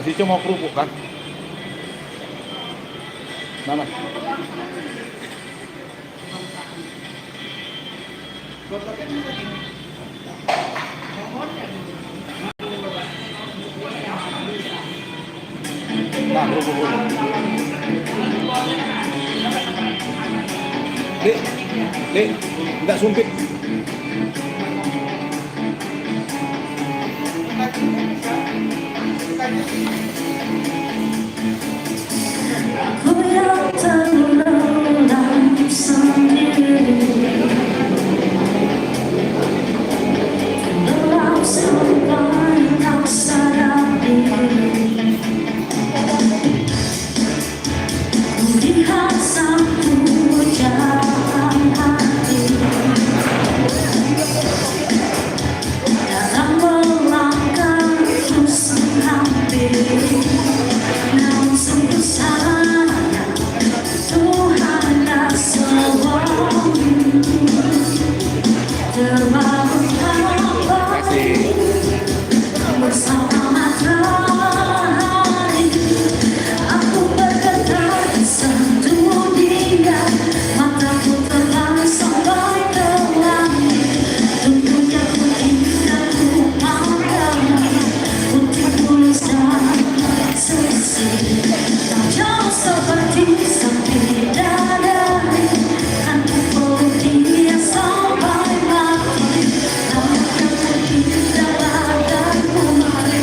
Nasi cuma kerupuk kan? Mana? Nah, kerupuk. Dek, enggak sumpit. Aku yang terlelap sendiri, terlelap sampai tak sadar diri. Ku lihat satu jalan hati dalam melangkah terus menghampiri. Namun sungguh sayang, Tuhan tak selalu terbangun kembali bersama matahari. Aku bergetar di sentuh dia, mataku terbang sampai ke langit. Tentunya ku tidak ku pandang, putih mulus dan seksi, tak jauh seperti sang bidadari. Kan ku peluk dia sampai mati, namun aku tidak akan kembali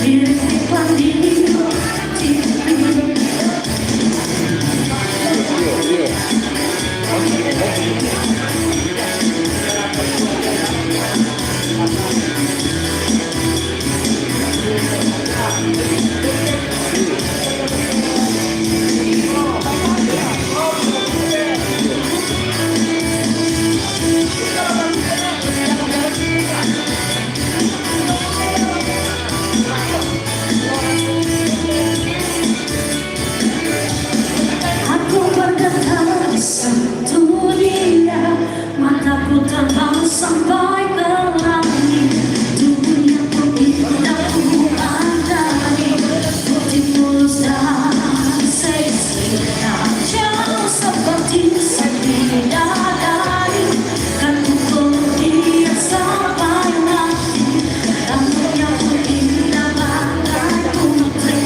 mirip iklan di TV. Aku bergetar di sentuh dia, mataku terbang sampai ke langit. Dunia pun tidak ku pandang, putih mulus dan seksi, tak jauh seperti sang bidadari. Kan ku peluk dia sampai mati, rambutnya putih dan bagai putri,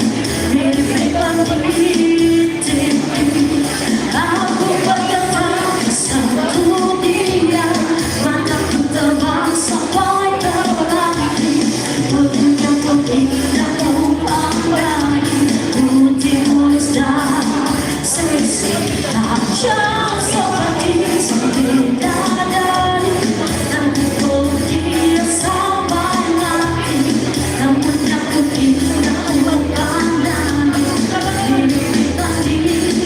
mirip iklan di TV. Aku bergetar di sentuh dia, mataku terbang sampai ke langit. Wajahnya putih dan ku pandangi, putih mulus dan seksi, tak jauh seperti sang bidadari. Dan ku peluk dia sampai mati, namun aku tidak ku pandangi, mirip iklan di TV.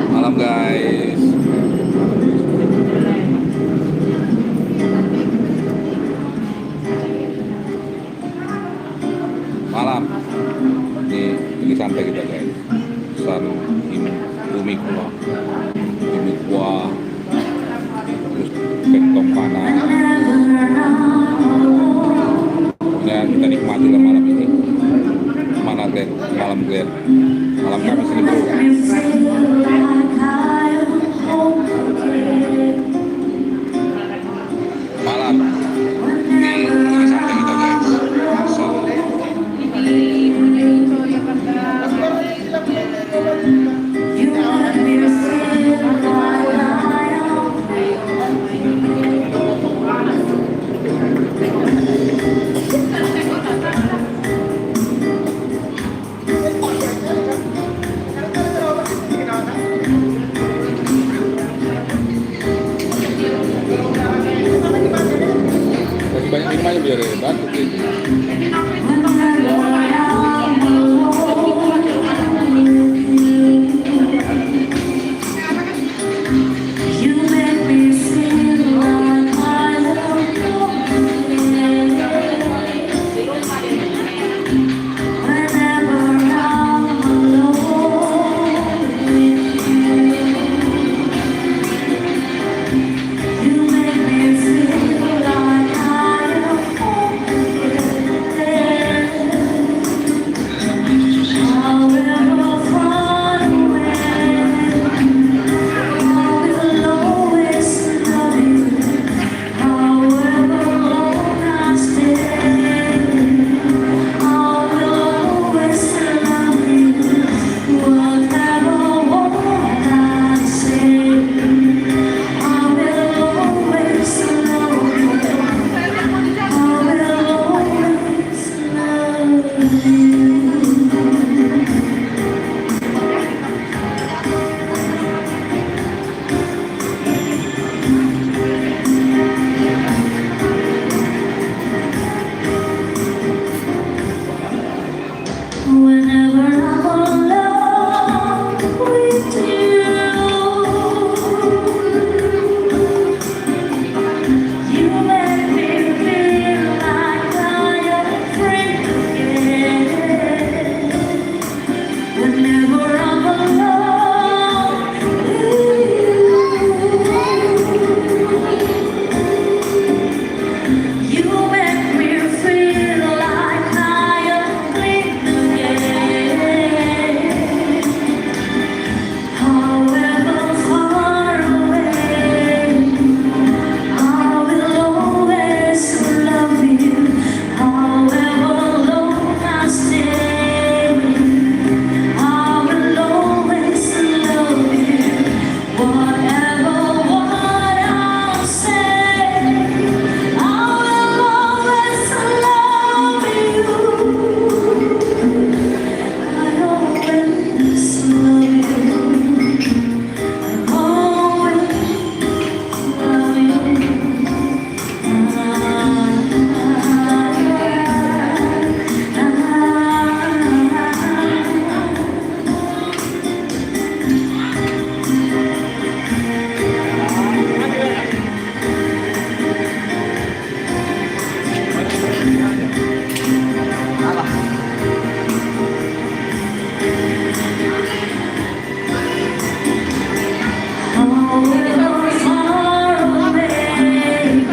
Malam guys. Malam. Ini santai kita guys. San bumi kuah, terus kentong panas. Ya kita nikmati lah malam ini. Mana Glenn? Malam Glenn. Malam Kamis ini bro. Malam. Ini santai kita guys. biar batuk gitu. You make me feel like I love you. Whenever I'm alone with you, you make me feel like I am however far away. I will always love you, however long I stay. I will always love you, whatever what I say. I will always love you, I will always love you. Whenever I'm alone with you, you make me feel like I am free again. Whenever I'm alone with you, you make me feel like I am clean again. However far away, I will always love you, however long I stay. I will always love you, whatever what I say. I will always love you. I always love you. I always love you. However far away,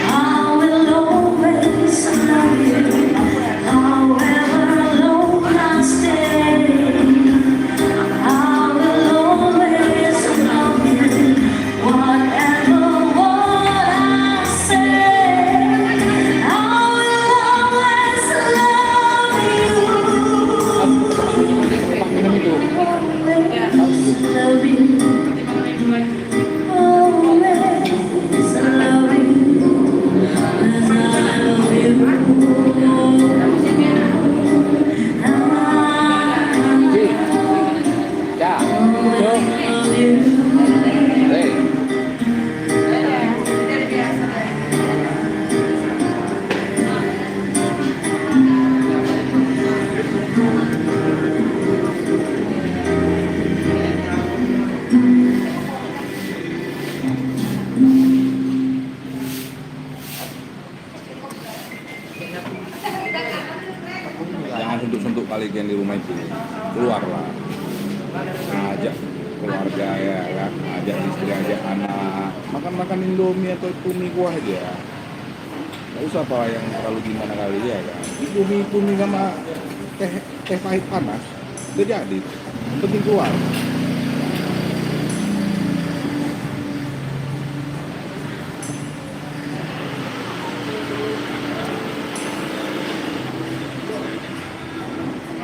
I will always love you, however long I stay. I will always love you, whatever what I say. I will always love you, always love you. Always love you, and I love Ya, you. hey. Jangan sentuh-sentuh kalian di rumah itu, keluarlah, ajak keluarga ya kan, ajak istri, ajak anak, makan Indomie atau mie kuah aja, nggak usah apa yang terlalu gimana kali ya kan, Indomie sama teh pahit panas, udah jadi, yang penting keluar.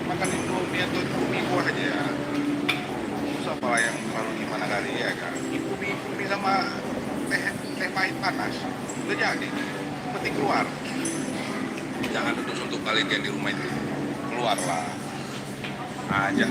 Makan Indomie atau mie kuah aja, usah apa yang terlalu gimana kali ya kan, Indomie sama teh pahit panas, udah jadi, yang penting keluar. Jangan sentuh-sentuh kalian di rumah itu, keluarlah, ajak.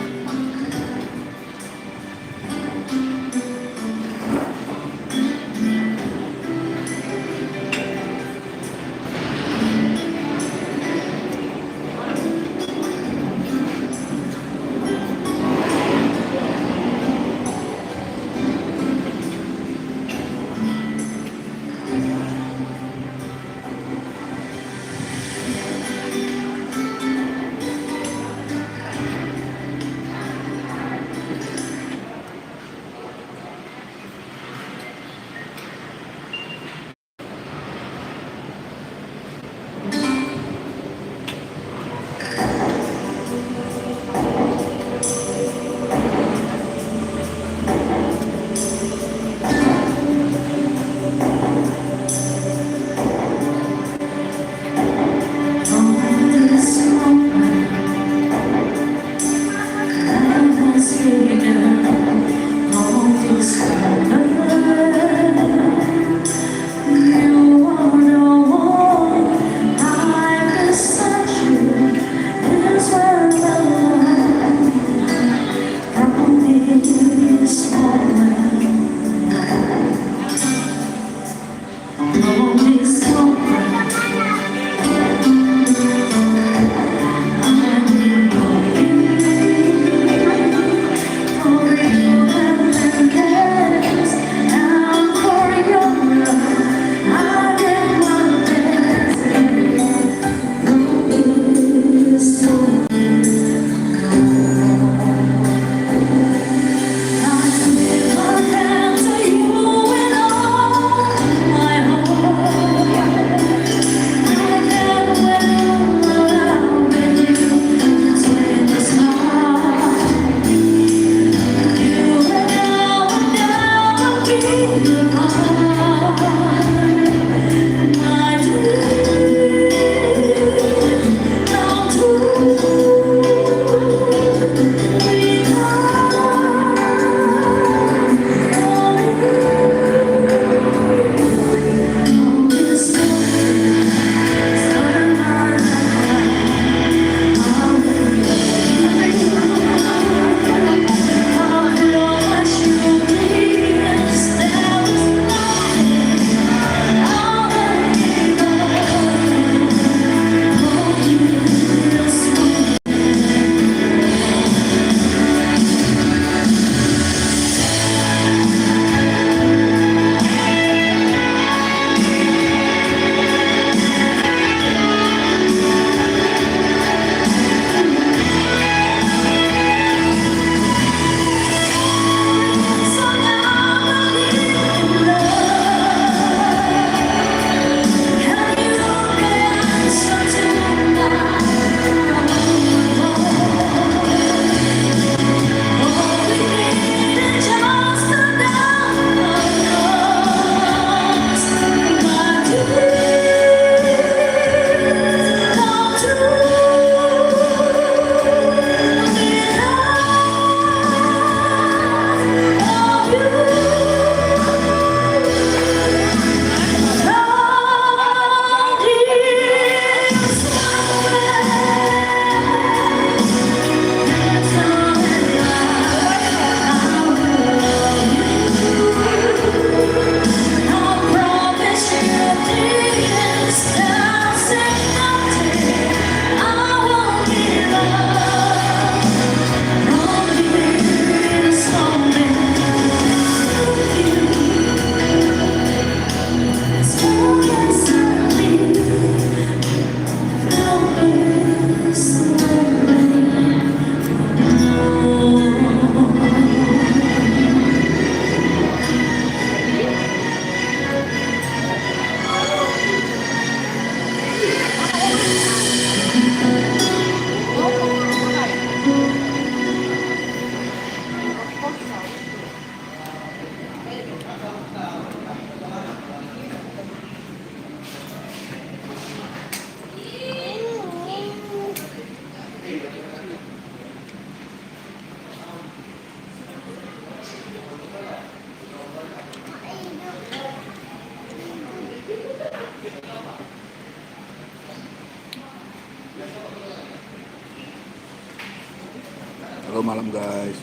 Halo malam guys.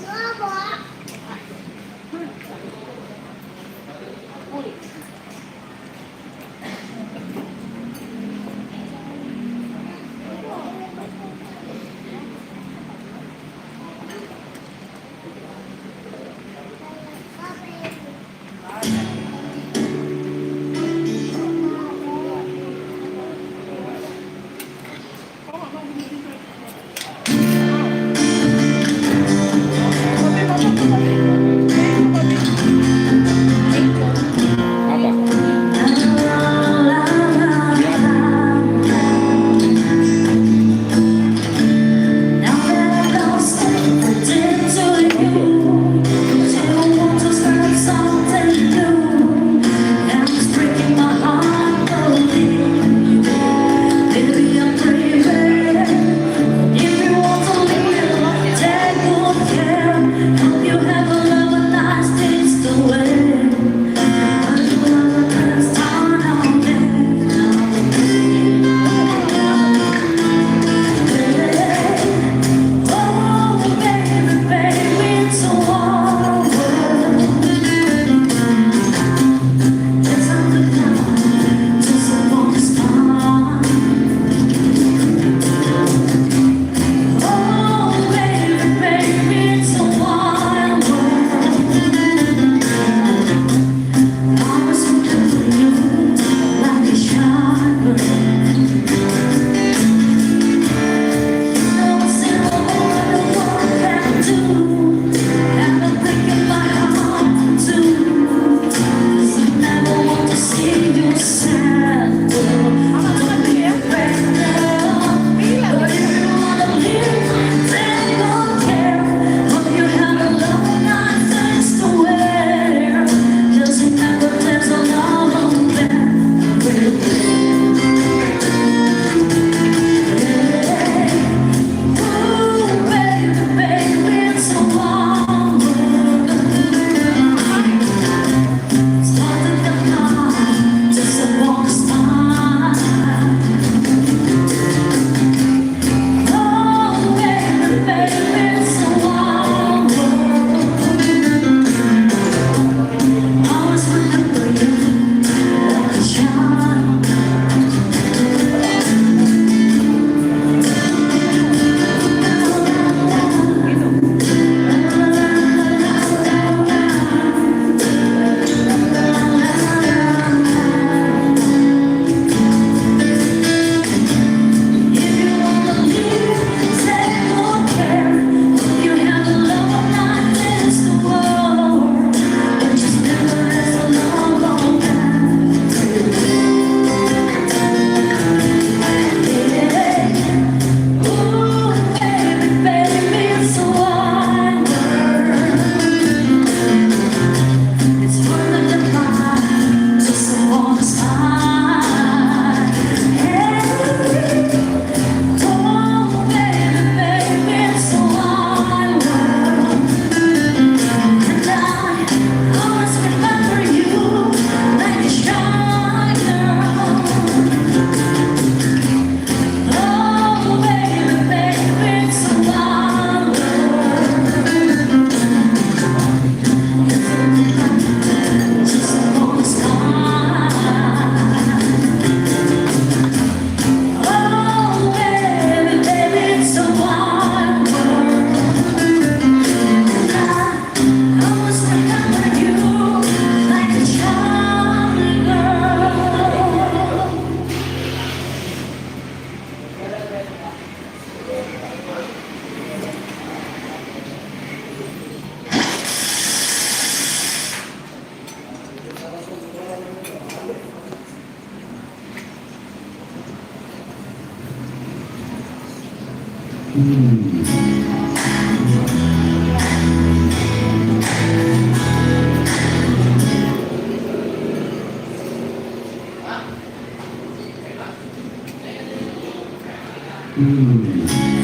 Apa? Now that I lost everything to you, still want to start something new. And it's breaking my heart, believe baby, I'm dreaming. If you want to live, take good care. Hope you have a love and nice things to wear. But you have a best time out Oh, baby, baby, it's a wild world. Yes, I'm the kind, just a bonus time. Oh, baby, baby, it's a wild world. I was looking for you like a shotgun. No single one of what can do, and I'm breaking my heart too. 'Cause I never want to see you sad. Don't be afraid now. But if you wanna live, then don't care. Hope you have a love and nice things to wear. 'Cause it never takes a long there. Ooh, baby, baby, it's a wild world. It's hard to deny, just a warm smile. Oh, baby, baby, it's a wild world. Always remember you like a child. If you wanna live, take good care. You have a love and nice things to hold. But just never has a long, long yeah. Ooh, baby, baby, it's a wild world. It's worth the divine, just a warm smile. Oh, baby, baby, it's a wild world. And I always remember you like a shy girl. Oh, baby, baby, it's a wild world. Just a warm smile. Oh, baby, baby, it's a wild world. And I always remember you like a charming girl.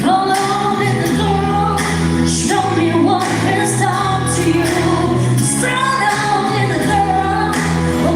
Come on in the door, show me what has done to you. Stand out in the door,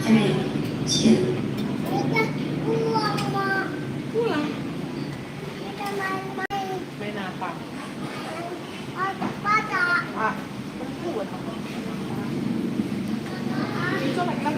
three, two. Pulang. Main apa? Ah, buat apa? Coba lagi.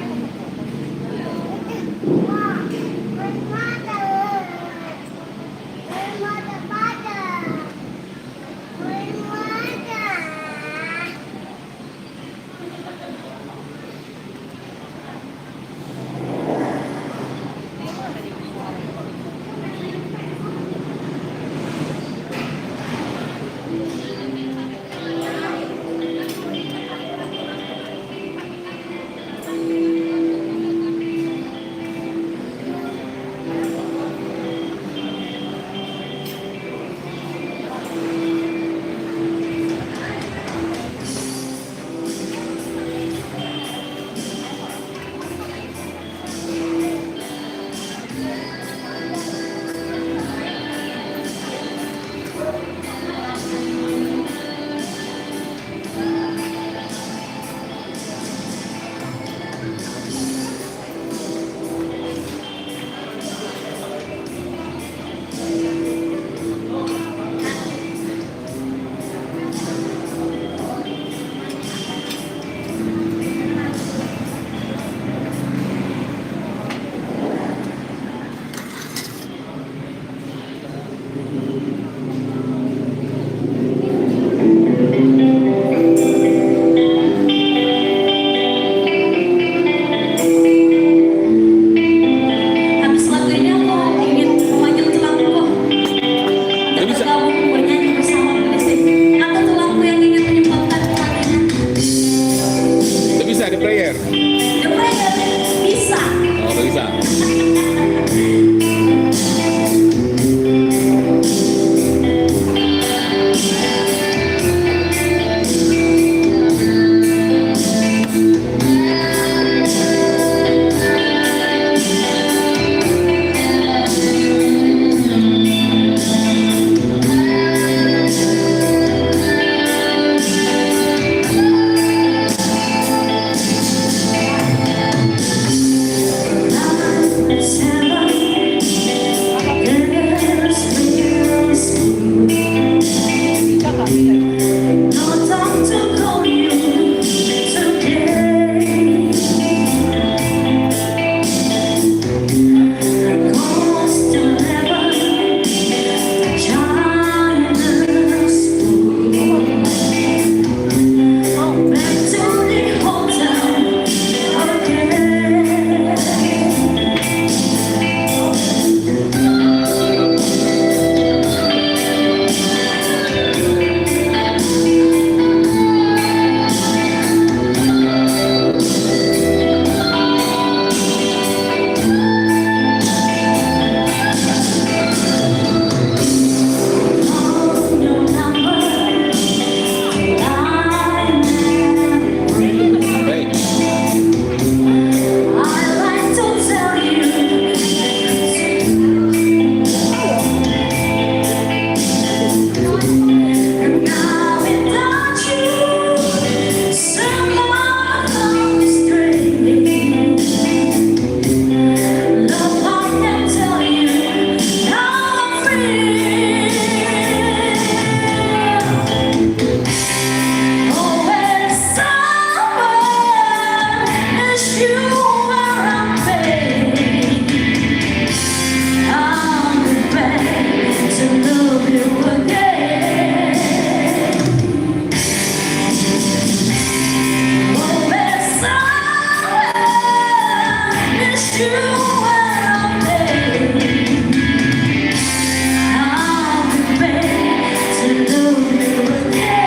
Habis lagu ini aku ingin memanggil tulangku Nggak untuk bisa. bergabung bernyanyi bersama di sini. Aku tulangku yang ingin menyebabkan hatinya. Nggak bisa di player. The player bisa. Oh, nggak bisa. No time to call you today. Close to heaven, China's back to the hotel again. Your number, I never ring. Baik. I like to tell you and now without you, someone comes straight. Love, I can tell you how I feel. Always someone is you where I'm paid. I'll be back to love you again. Always someone is you where I'm paid. I'll be back to love you again.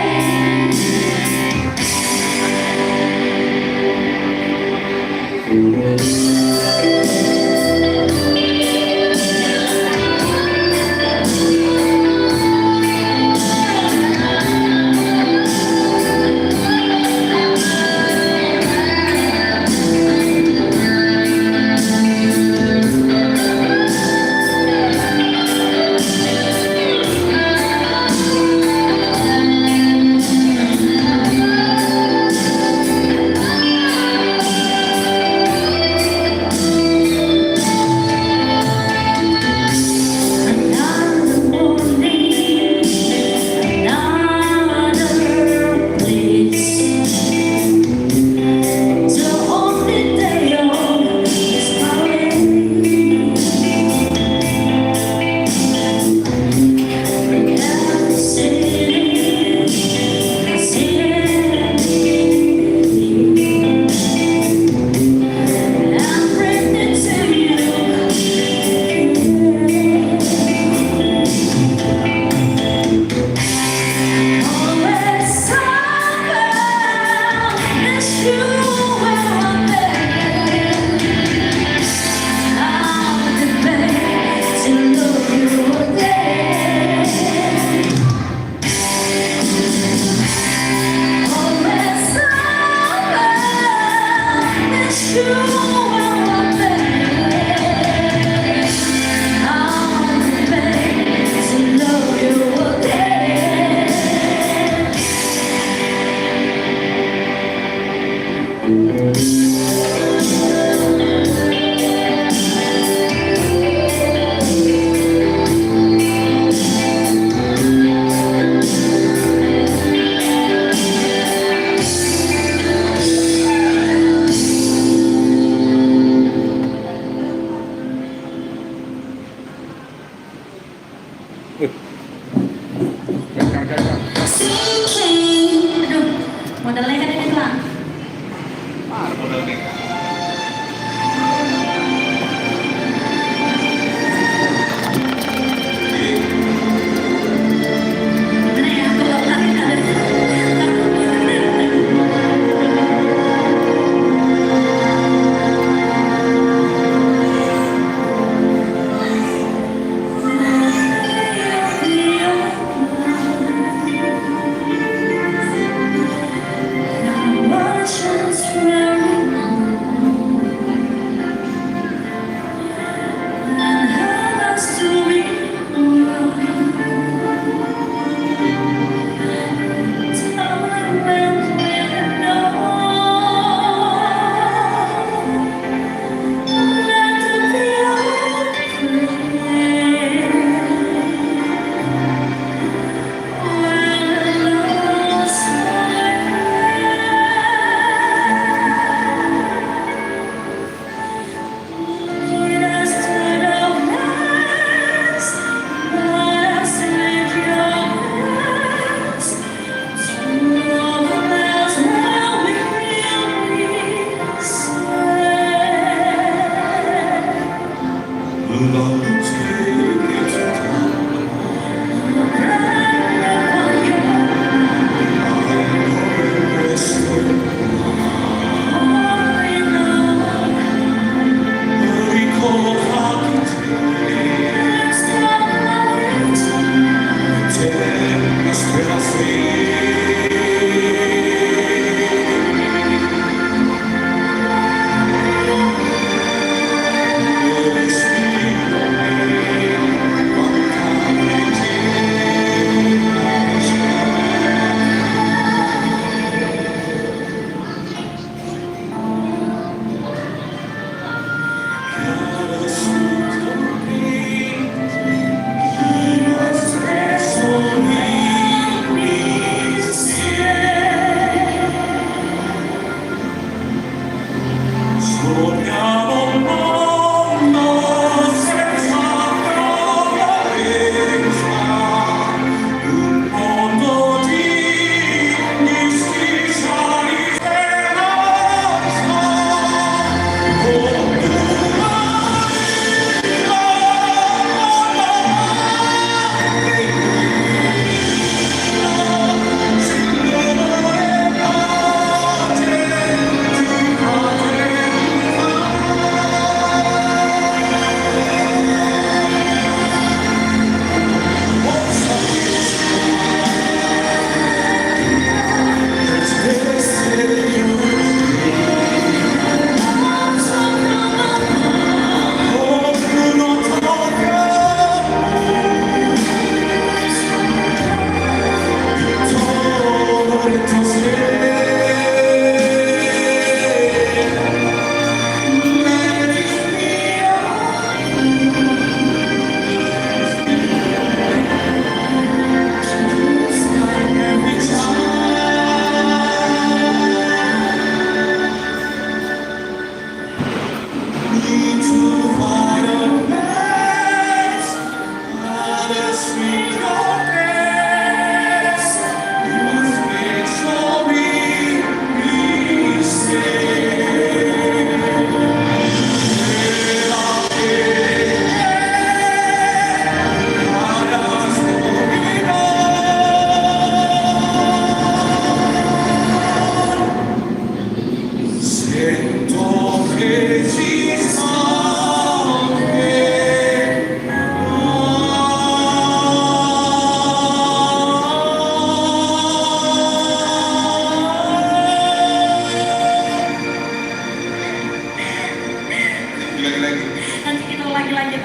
Nanti kita lagi-lagi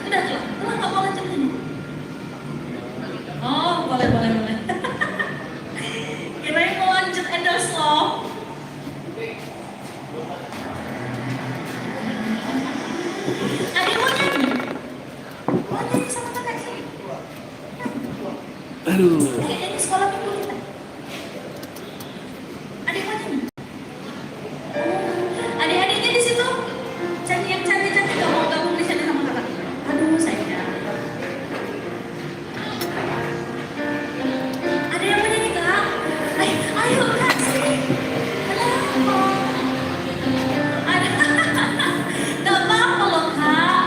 udah tuh nggak mau lanjut ini. Oh boleh boleh boleh. Kirain mau lanjut endorse loh. Adik mau nyanyi? Mau nyanyi sama kakak sih? Aduh. Ini sekolah minggu kita. Adik mau nyanyi? Adik-adiknya di situ. Cantik yang cantik-cantik gak mau gabung di sini sama kakak. Aduh sayang. Ada yang mau nyanyi kak? Ayo kak sini. Kenapa? Ada. Gak apa-apa loh kak.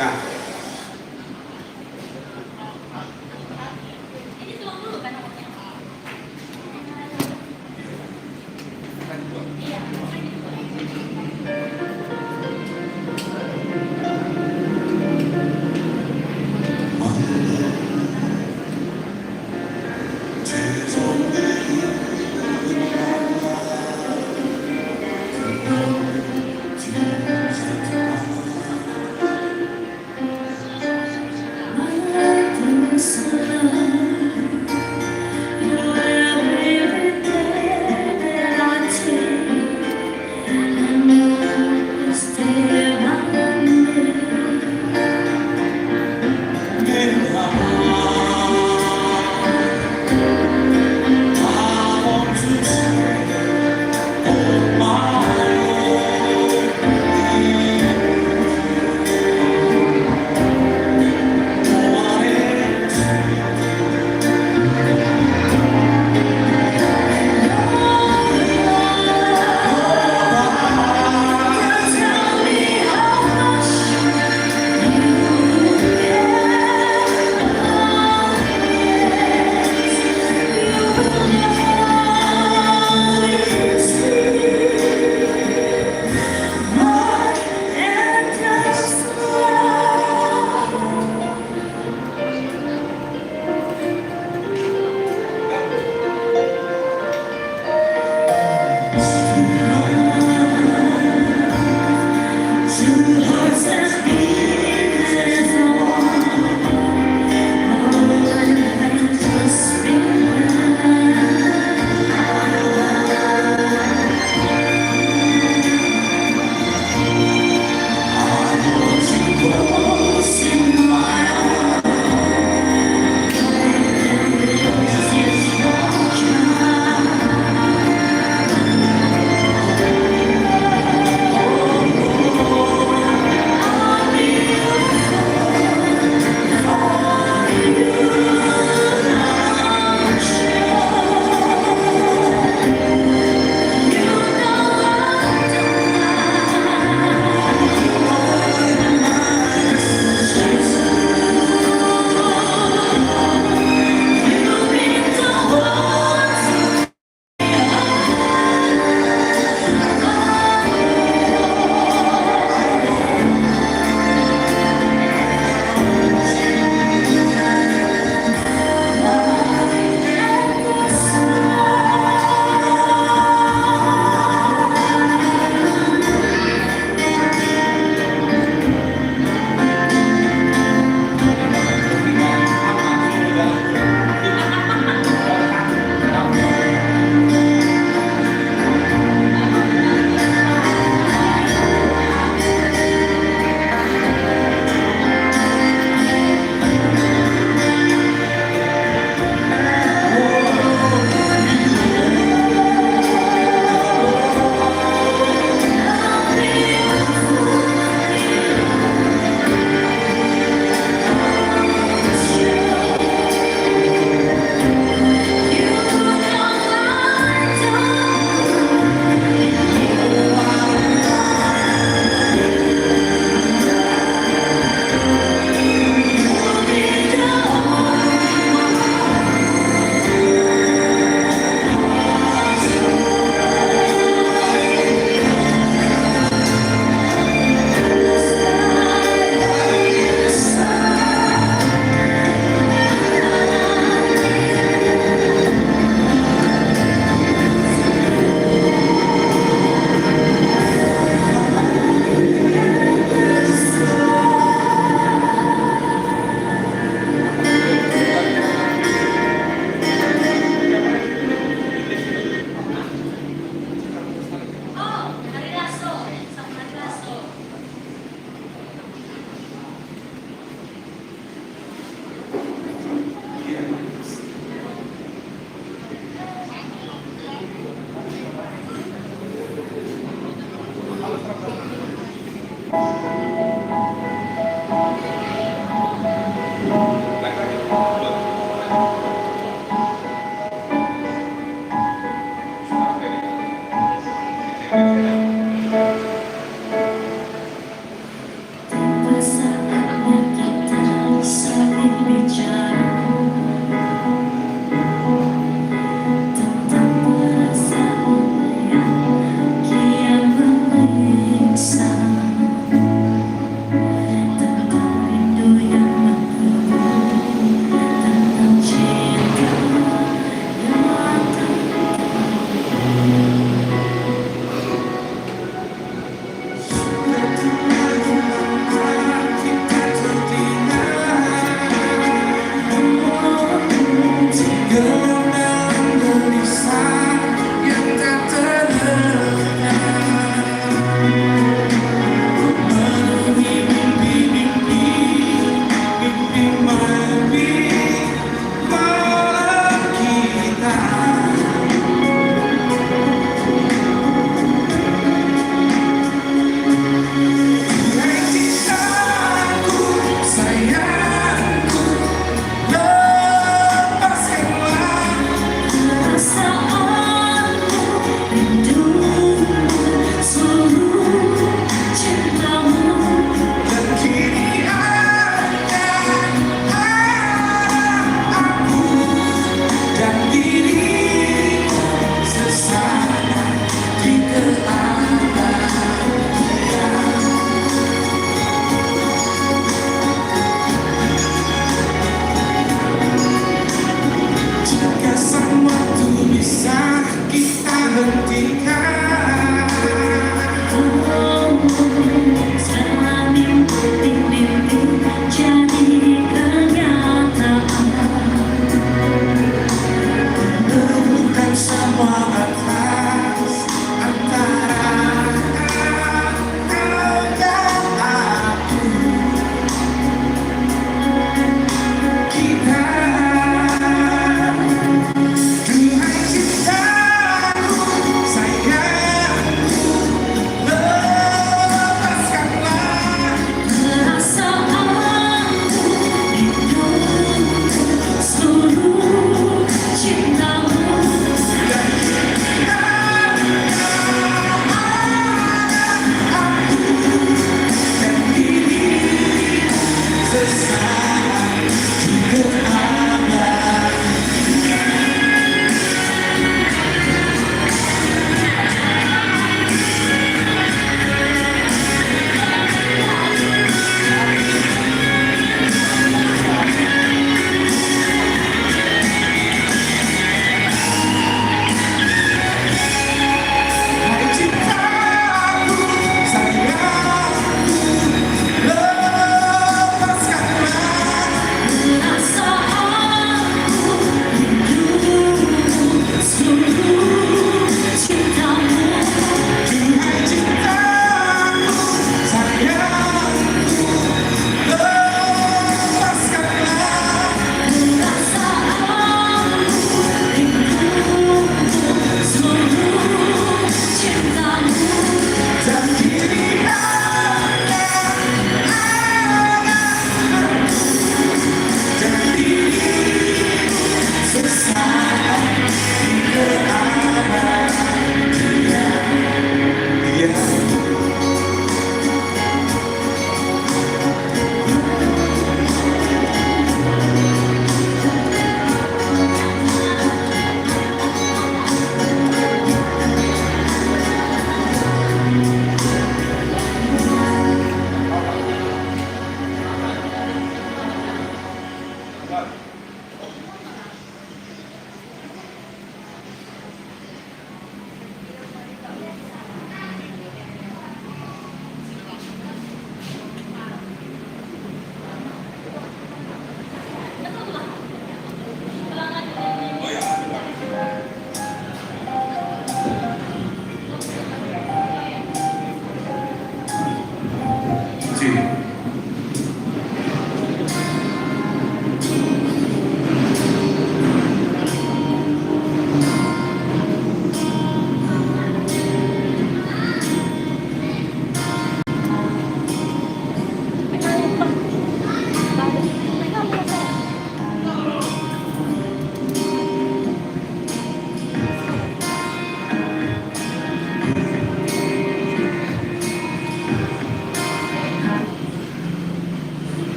Cah. Ini tuang dulu kan awalnya. Iya.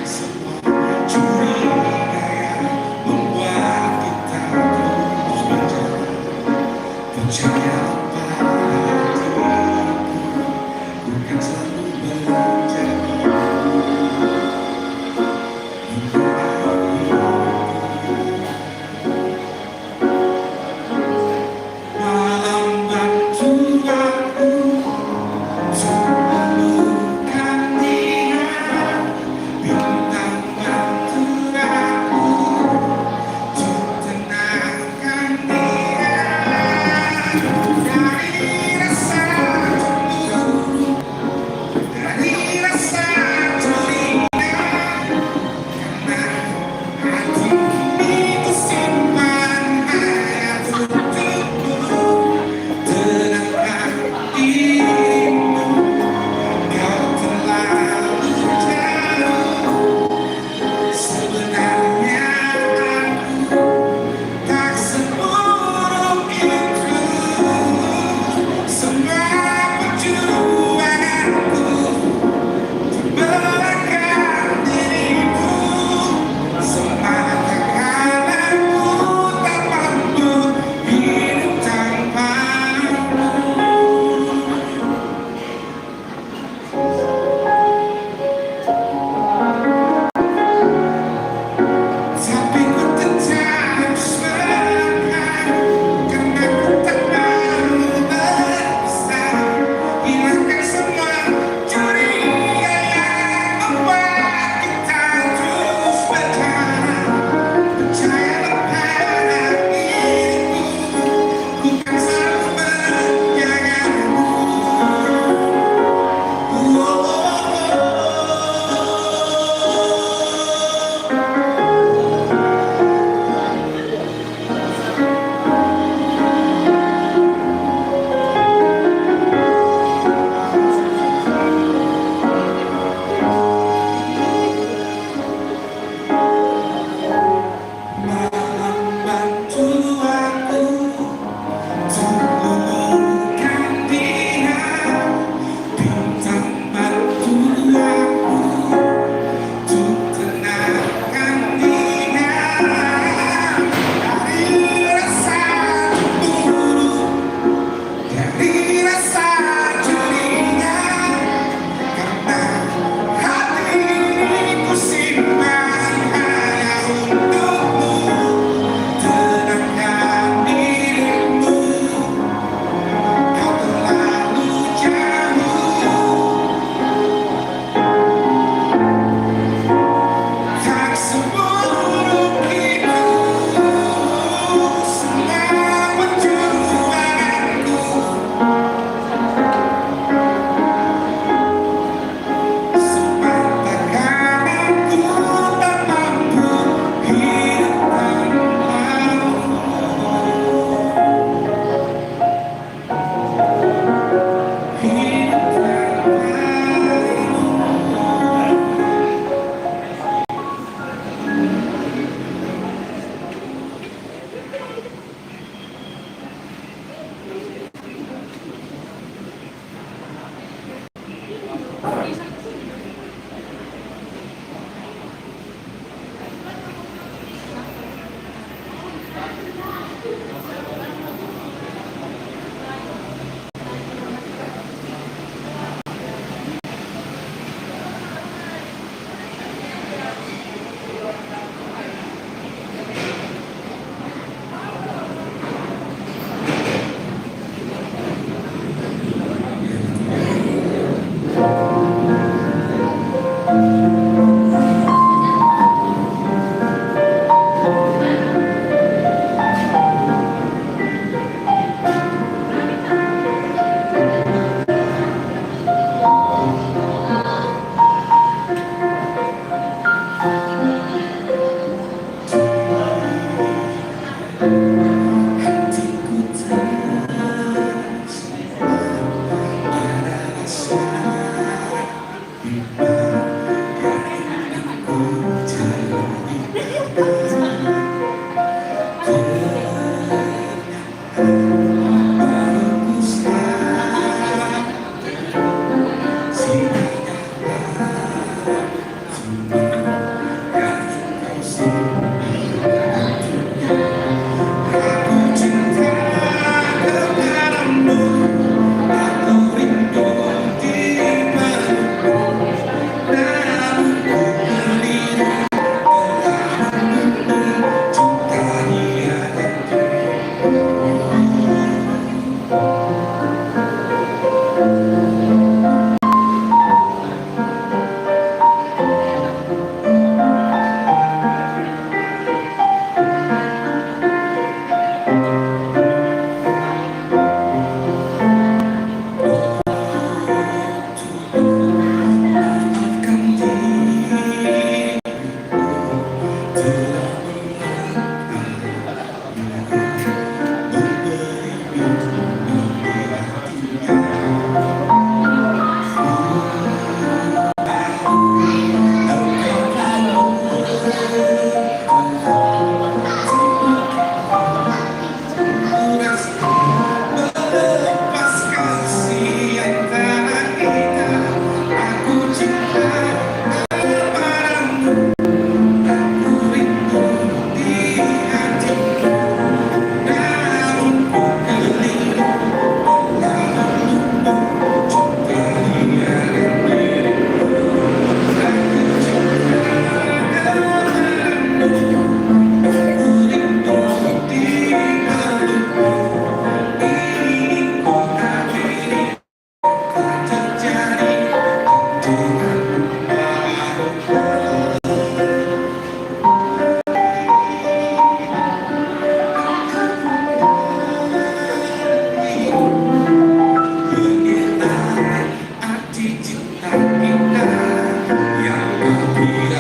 Curiga membuat kita terus menjadi percaya padaku, ku kan selalu menjaga. Malam bantuanku untuk menemukan dia, bintang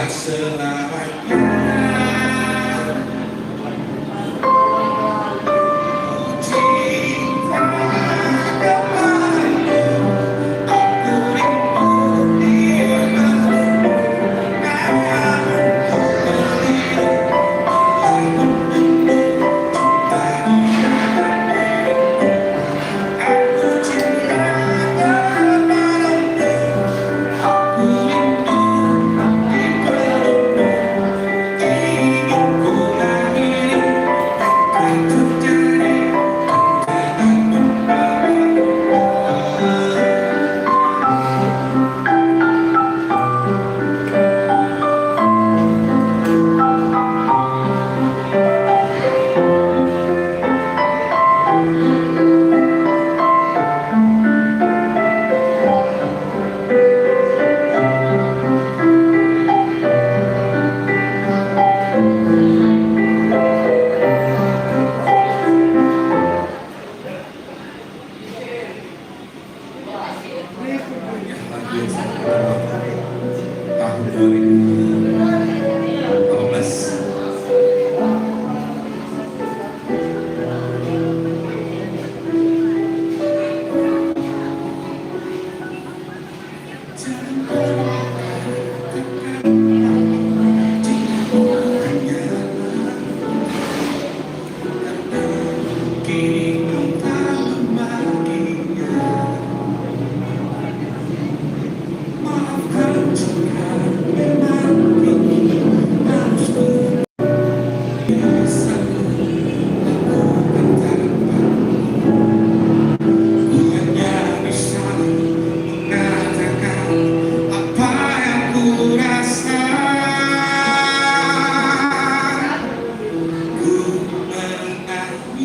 selamanya. Cinta kembali, aku rindu dia. Tahun 2018. Kini engkau membaginya. Maafkan jika memang ini harus bisa lakukan tanpamu. Ku hanya bisa mengatakan apa yang ku rasa. Ku menangis,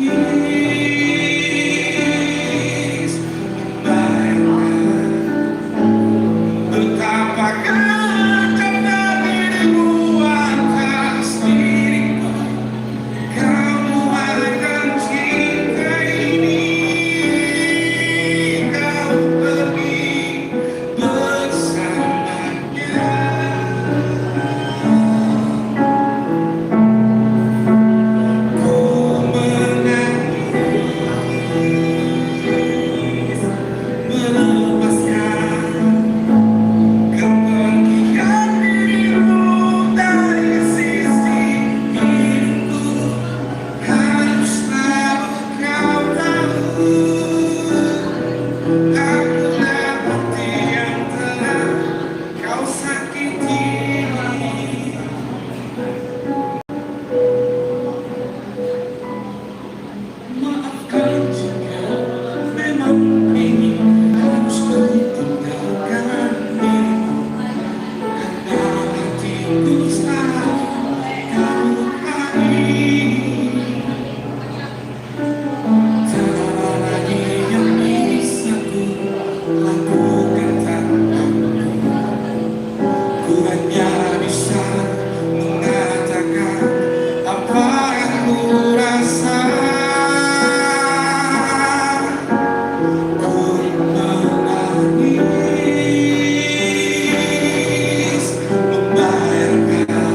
membayangkan betapa kejamnya dirimu atas diriku. Kamu akan cinta ini. Kau pergi bersamanya. Ku menangis, melepaskan kepergian dirimu dari sisi hidupku. Haruslah kau tahu, akulah hati yang telah kau sakiti. Maafkan jika memang ini harus kutinggalkan dirimu. Karena hatiku selalu kau lukai. Tak ada lagi yang bisa ku lakukan tanpamu. Ku hanya bisa mengatakan apa yang ku rasa. Ku menangis, membayangkan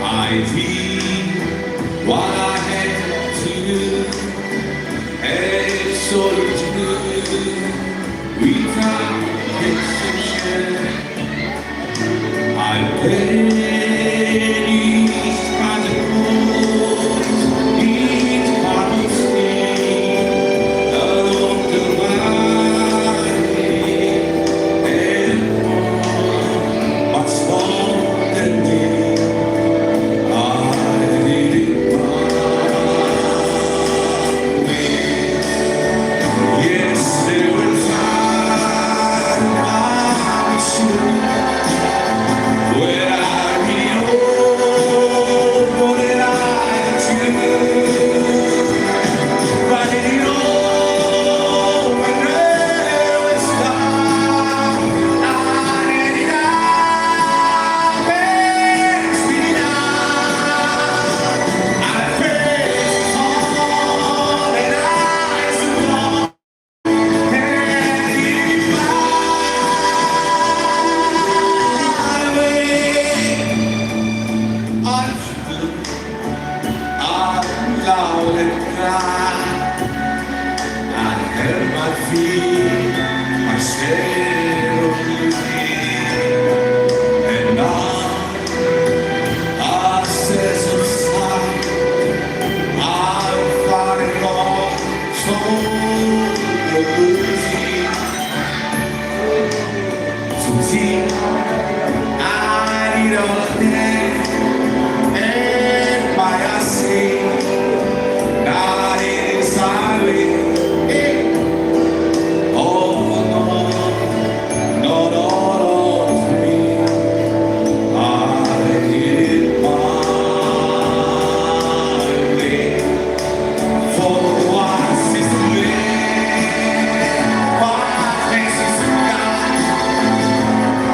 I did what I had to do, and so did you, without exception. I paid each prodigal, each harvesting along the valley, and much more than this.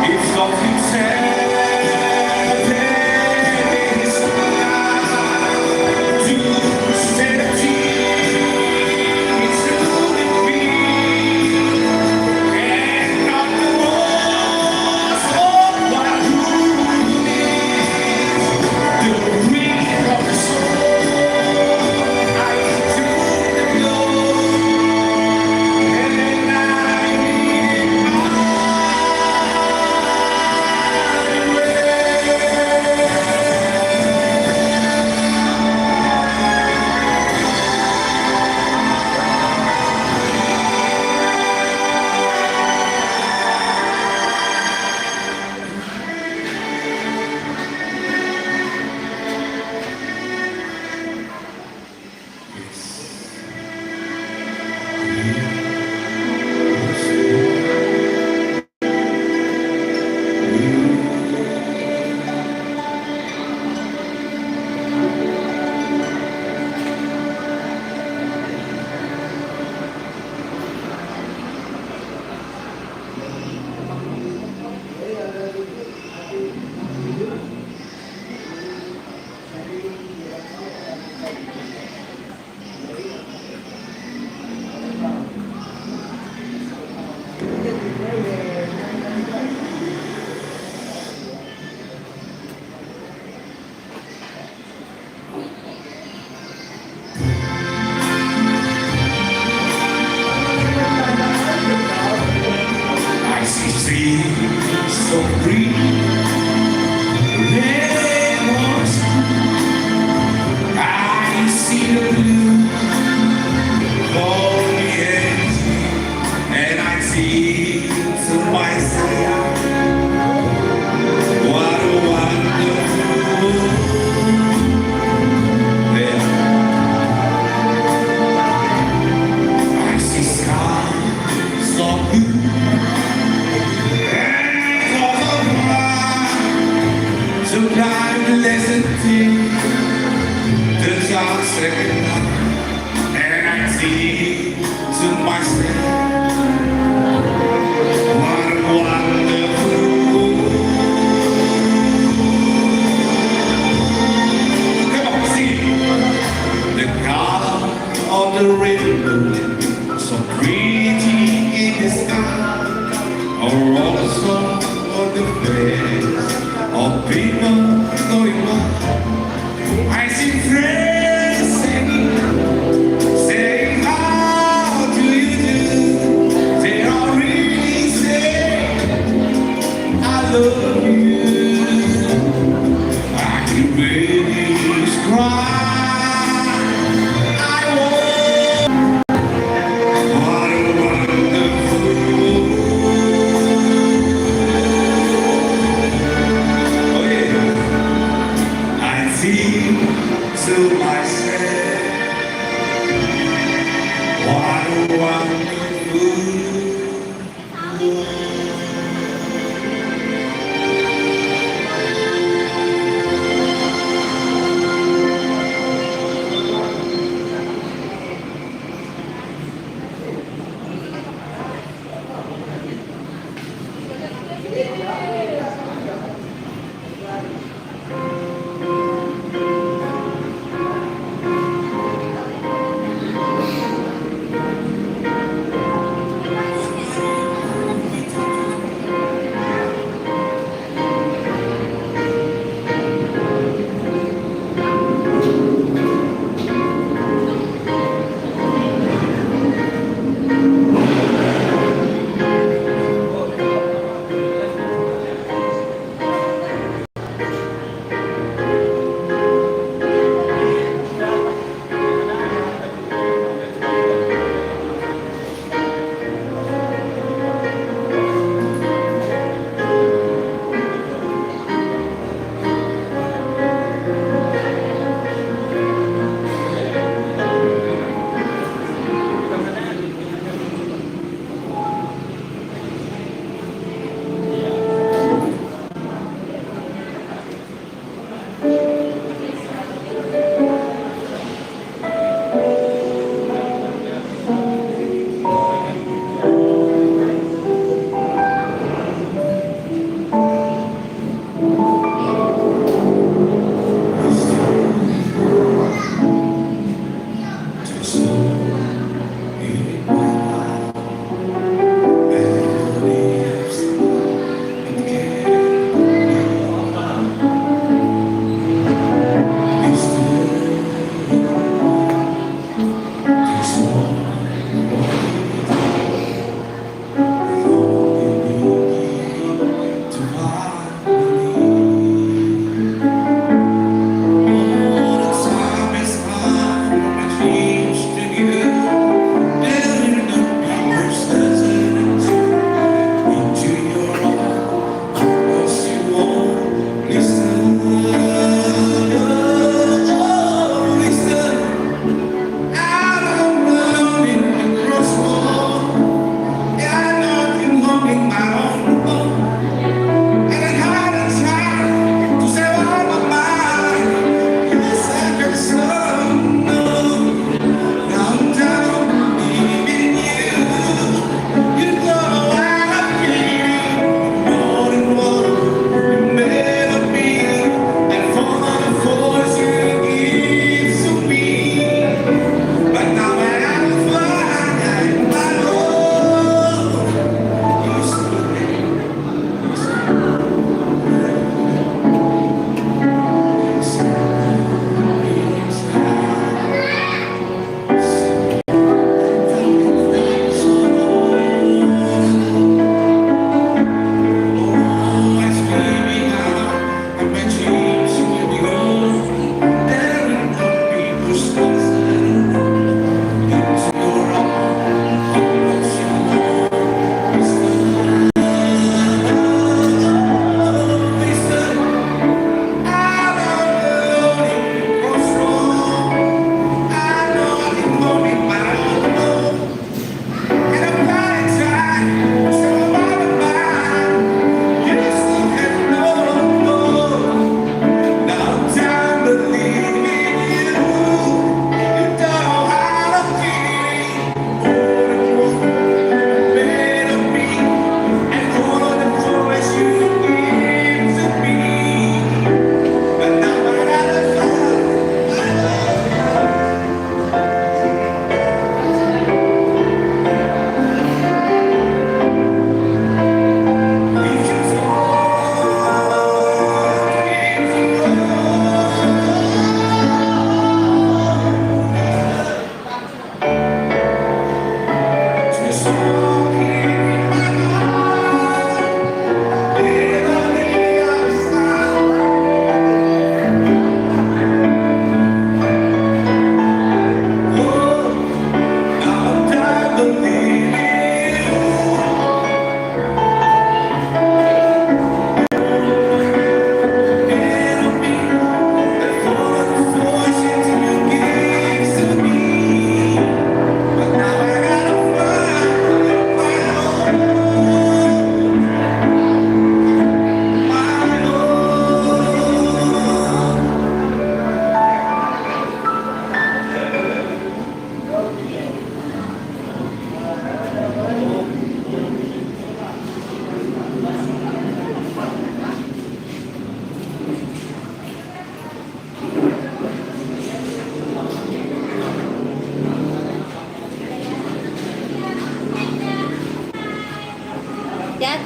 It's all you tell. so free. Lemons, I see the blue for the edge, and I see to myself, what a wonderful world. I see skies so blue and clouds of white, so blind and listen the God's second love, and I see to myself, what a wonderful world. Come on, sing it. The color of the rainbow, so pretty in the sky, are also on the face of people going by. I see friends saying, how do you do? They are really saying, I love you. I can really cry. I want, what a wonderful world. Oh yeah. I feel to myself, what a wonderful world.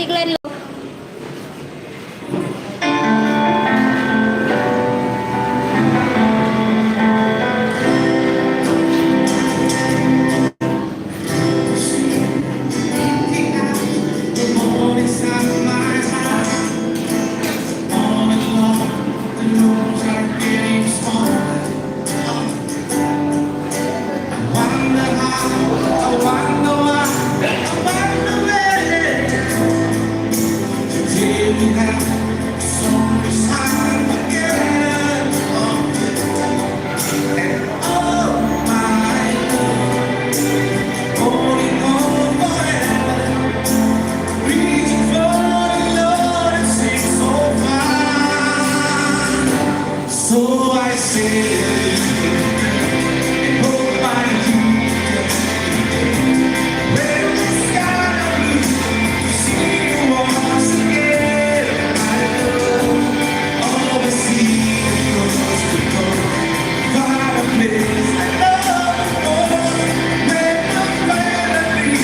cantik lain lo. So I say, hope I do. When the sky blue, see you once again. I know all the sea goes to go. Find a place I love more. When the melody,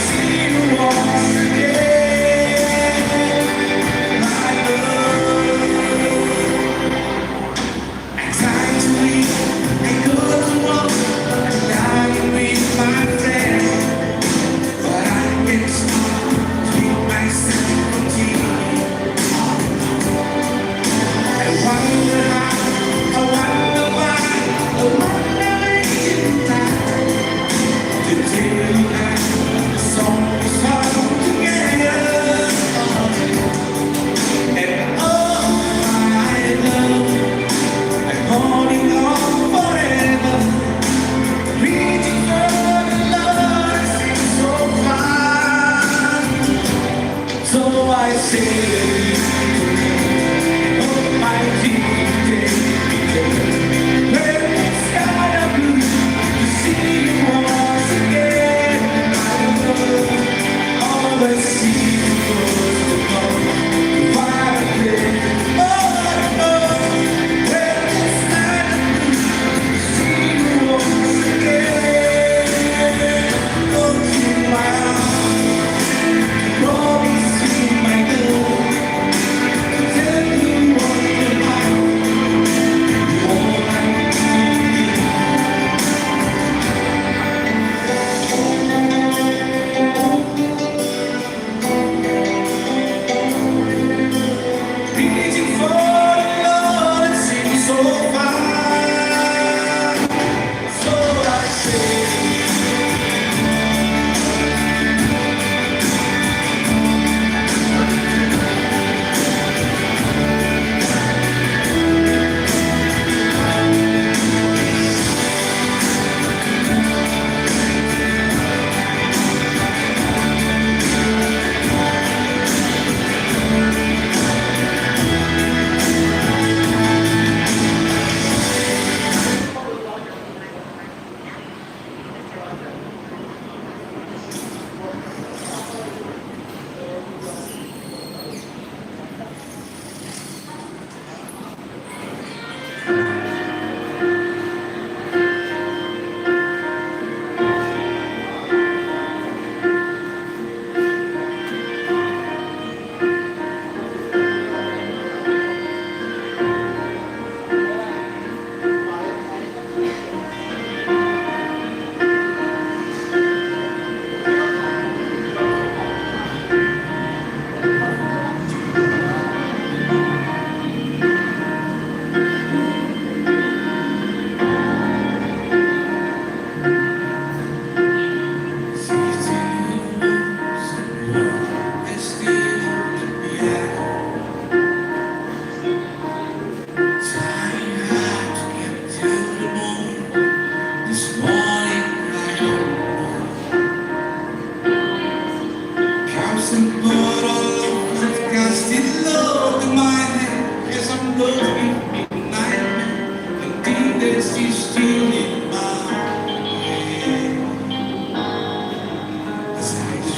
see you once again. I know. Anxiety, I go to walk, lying with my friend, but I can stop, keep myself from thinking. I wonder how, I wonder why, I wonder if time to tell you that the song is hard together. And oh, my love, I'm holding on forever, reaching for the Lord, seems so far. So I say, oh my dear, when it's kind of blue to see you once again. I know always see you close to come, fireplace. Oh, when it's kind of see you once again. Oh, keep my arms, promise you my love, to tell you what you like, all I reaching for the Lord, it seems so far. So I say,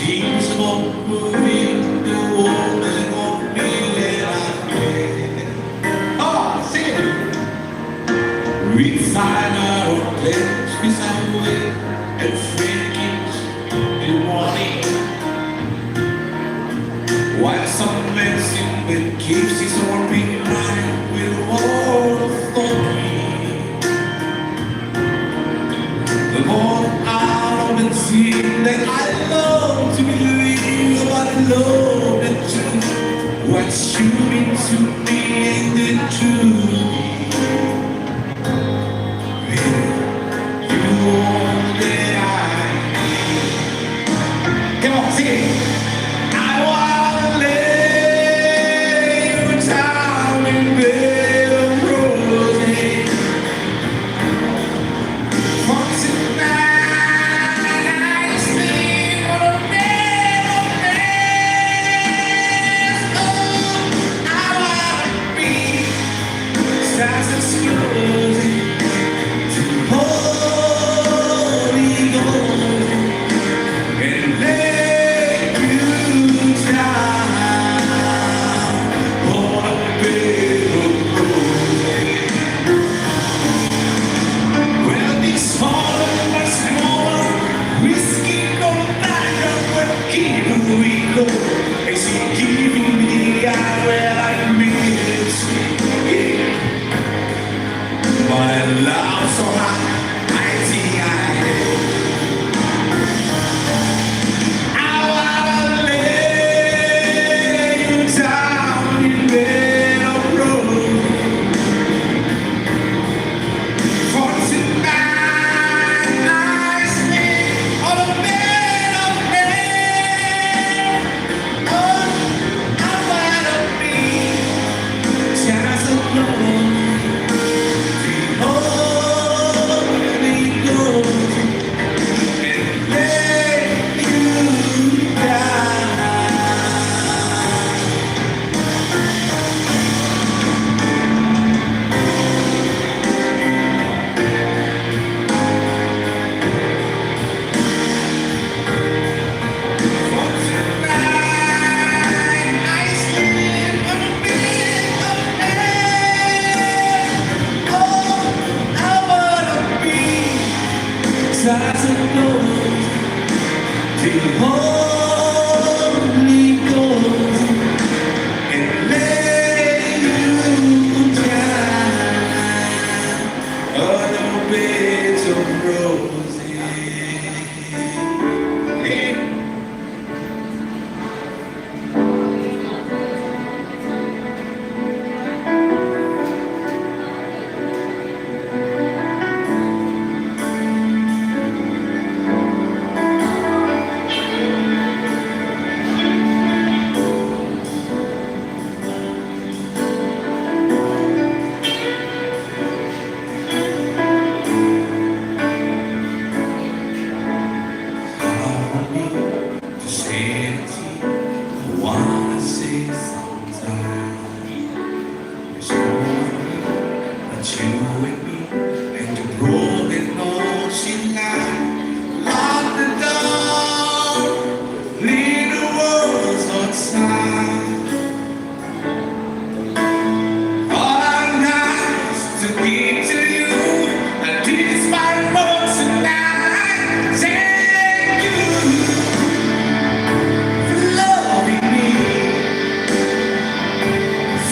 dreams won't move me, the woman won't be let again. Oh, sing it! We find our own place, we sound away, and freaking in the morning. medicine that keeps his heart beating right with all authority. The more I've been seeing that I love to believe about love and truth. What's you mean to me ain't it true? You are that come on, sing it. I wanna lay you down in bed of roses. For tonight I sleep on a bed of roses. Oh, I wanna be stars exploding to Holy Ghost and lay you down on a bed of roses. Well, these fallen are small, whiskey don't matter what give we go. Is he giving me the eye where I miss it? My love so high, I see I wanna lay you down in bed of roses. For tonight I sleep on a bed of roses. Oh, I wanna be just alone. Holy Ghost and lay you down. For tonight I sleep on a bed of roses. Oh, I wanna be just alone. The Holy Ghost and lay you down on a bed of roses. Yeah.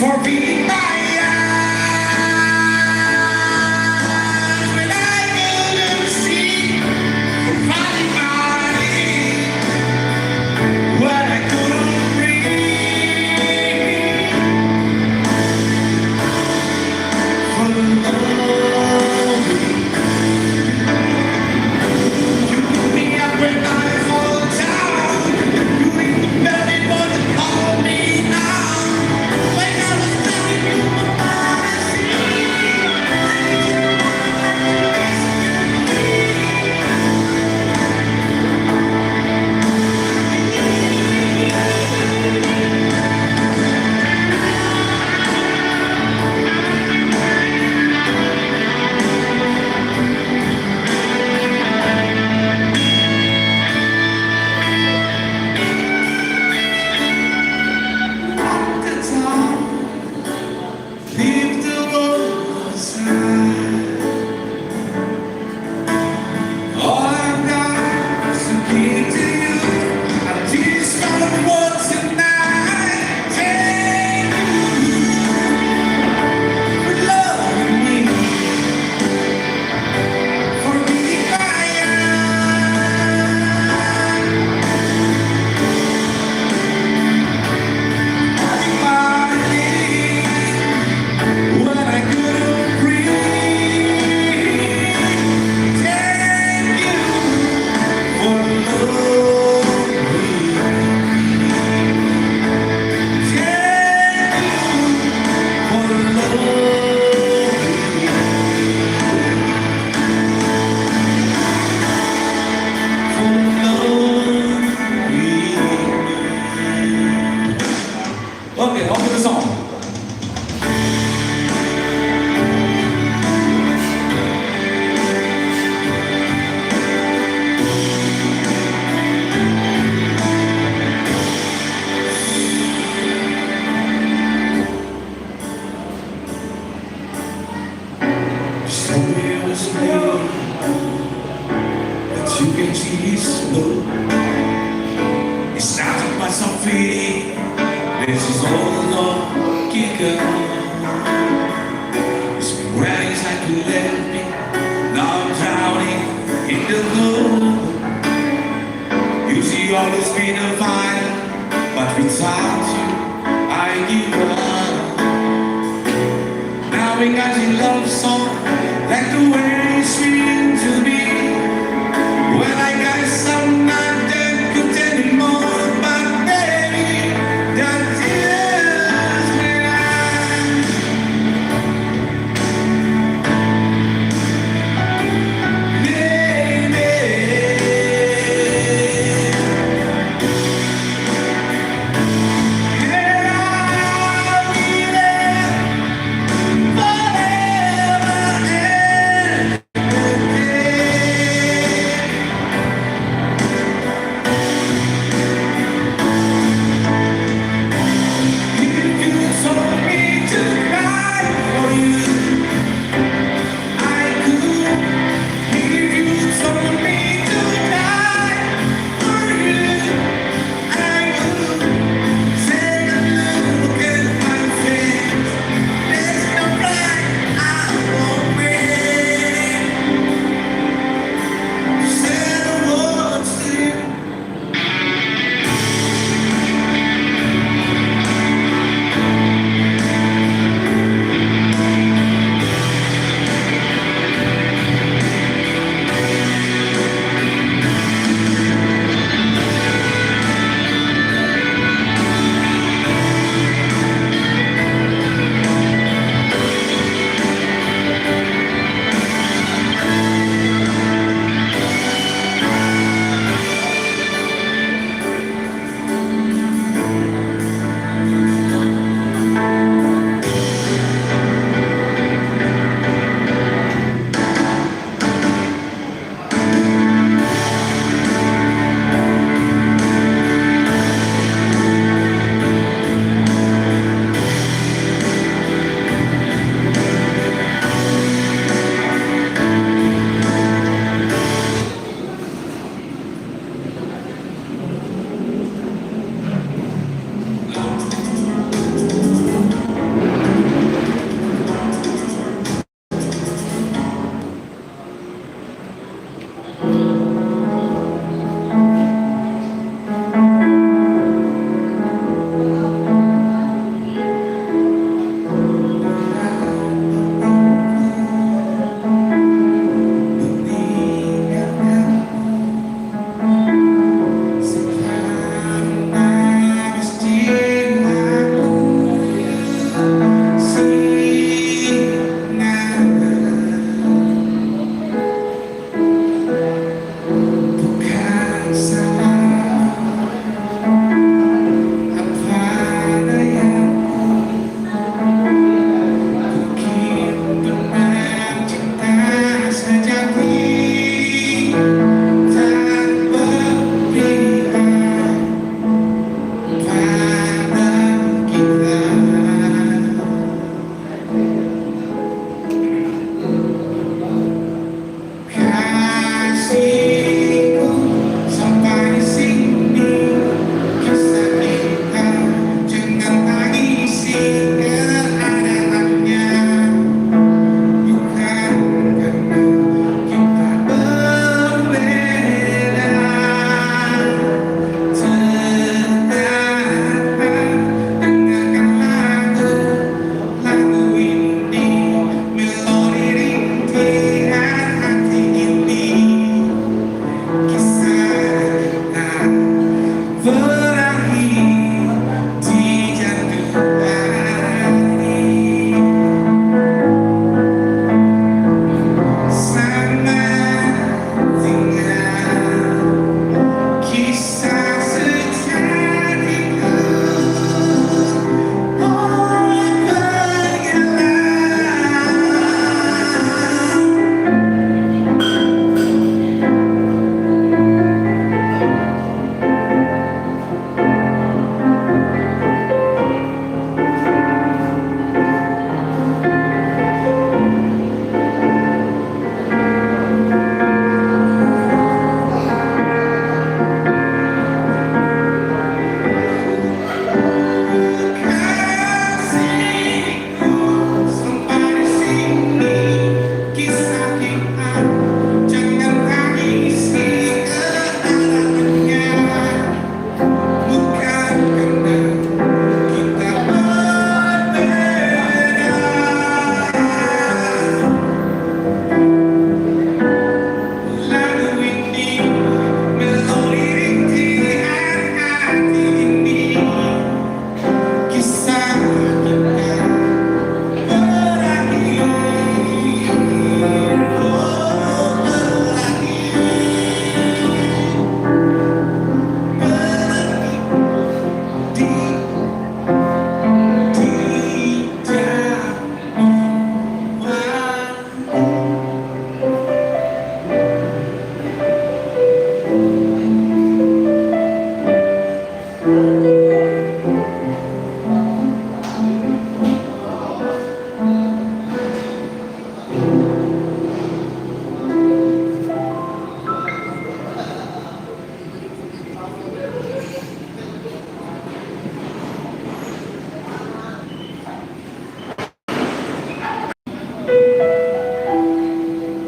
For being my eyes when I couldn't see, for finding what I couldn't read, for the love you put me up when I fall down. You ain't the very one to call me now. When I was down, you song. Story was made that you can tease slow. It started by some feeling. This is all along, kick up. It's been running like you left me. Now I'm drowning in the gloom. You see all this been a fire, but without you, I give up. Now we got your love song, like the way